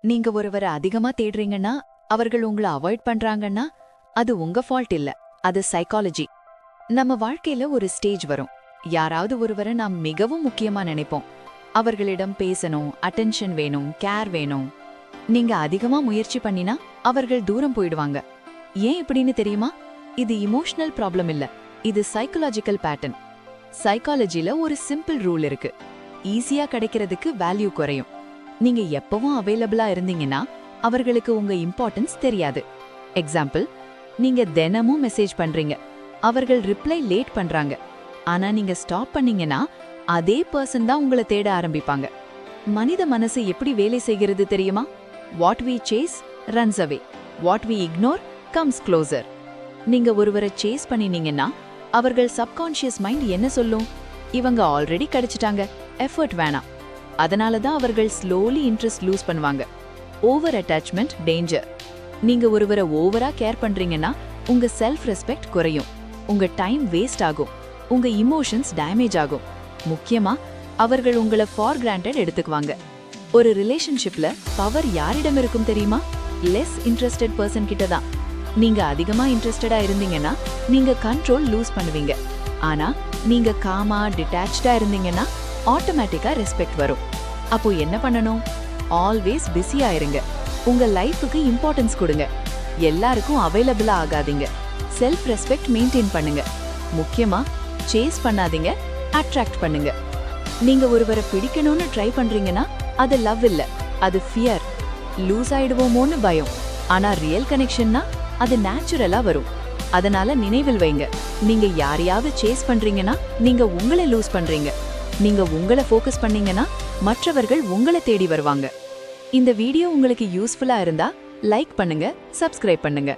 நீங்க ஒருவரை அதிகமா தேடுறீங்கன்னா அவர்கள் உங்களை அவாய்ட் பண்றாங்கன்னா அது உங்க ஃபால்ட் இல்ல, அது சைக்காலஜி. நம்ம வாழ்க்கையில ஒரு ஸ்டேஜ் வரும், யாராவது ஒருவரை நாம் மிகவும் முக்கியமா நினைப்போம். அவர்களிடம் பேசணும், அட்டென்ஷன் வேணும், கேர் வேணும். நீங்க அதிகமா முயற்சி பண்ணினா அவர்கள் தூரம் போயிடுவாங்க. ஏன் இப்படின்னு தெரியுமா? இது இமோஷனல் ப்ராப்ளம் இல்ல, இது சைக்காலஜிக்கல் பேட்டர்ன். சைக்காலஜில ஒரு சிம்பிள் ரூல் இருக்கு, ஈஸியா கிடைக்கிறதுக்கு வேல்யூ குறையும். நீங்க எப்பவும் அவைலபிளா இருந்தீங்கன்னா அவர்களுக்கு உங்க இம்பார்ட்டன்ஸ் தெரியாது. எக்ஸாம்பிள், நீங்க தினமும் மெசேஜ் பண்றீங்க, அவர்கள் ரிப்ளை லேட் பண்றாங்க. ஆனா நீங்க ஸ்டாப் பண்ணீங்கன்னா அதே பர்சன் தான் உங்களை தேட ஆரம்பிப்பாங்க. மனித மனசு எப்படி வேலை செய்கிறது தெரியுமா? What we chase runs away, what we ignore comes closer. நீங்க ஒருவரை சேஸ் பண்ணினீங்கன்னா அவர்கள் சப்கான்ஷியஸ் மைண்ட் என்ன சொல்லும்? இவங்க ஆல்ரெடி கிடைச்சிட்டாங்க, எஃபர்ட் வேணாம். அதனால தான் அவர்கள் ஸ்லோலி இன்ட்ரெஸ்ட் லூஸ் பண்ணுவாங்க. Over attachment danger. நீங்க ஒருவரை ஓவரா கேர் பண்றீங்கன்னா உங்க செல்ஃப் ரெஸ்பெக்ட் குறையும், உங்க டைம் வேஸ்ட் ஆகும், உங்க இமோஷன்ஸ் டேமேஜ் ஆகும். முக்கியமா அவர்கள் உங்களை ஃபார் கிராண்டட் எடுத்துக்குவாங்க. ஒரு ரிலேஷன்ஷிப்ல பவர் யாரிடம் இருக்கும் தெரியுமா? லெஸ் இன்ட்ரெஸ்டட் பர்சன் கிட்ட தான். நீங்க அதிகமா இன்ட்ரெஸ்டடா இருந்தீங்கன்னா நீங்க கண்ட்ரோல் லூஸ் பண்ணுவீங்க. ஆனா நீங்க காமா டிட்டாச்சா இருந்தீங்கன்னா ஆட்டோமேட்டிக்கா ரெஸ்பெக்ட் வரும். அப்போ என்ன பண்ணணும்? ஆல்வேஸ் பிஸியா இருங்க, உங்க லைஃபுக்கு இம்பார்ட்டன்ஸ் கொடுங்க, எல்லாருக்கும் அவைலபிளா ஆகாதீங்க, செல்ஃப் ரெஸ்பெக்ட் மெயின்டைன் பண்ணுங்க. முக்கியமா சேஸ் பண்ணாதீங்க, அட்ராக்ட் பண்ணுங்க. நீங்க ஒருவரை பிடிக்கணும்னு ட்ரை பண்றீங்கன்னா அது லவ் இல்ல, அது ஃபியர். லூஸ் ஆயிடுவோமோன்னு பயம். ஆனா ரியல் கனெக்ஷன்னா அது நேச்சுரலா வரும். அதனால நினைவில் வைங்க, நீங்க யாரையாவது சேஸ் பண்றீங்கன்னா நீங்க உங்களை லூஸ் பண்றீங்க. நீங்க உங்களை ஃபோக்கஸ் பண்ணீங்கன்னா மற்றவர்கள் உங்களை தேடி வருவாங்க. இந்த வீடியோ உங்களுக்கு யூஸ்ஃபுல்லா இருந்தா லைக் பண்ணுங்க, சப்ஸ்கிரைப் பண்ணுங்க.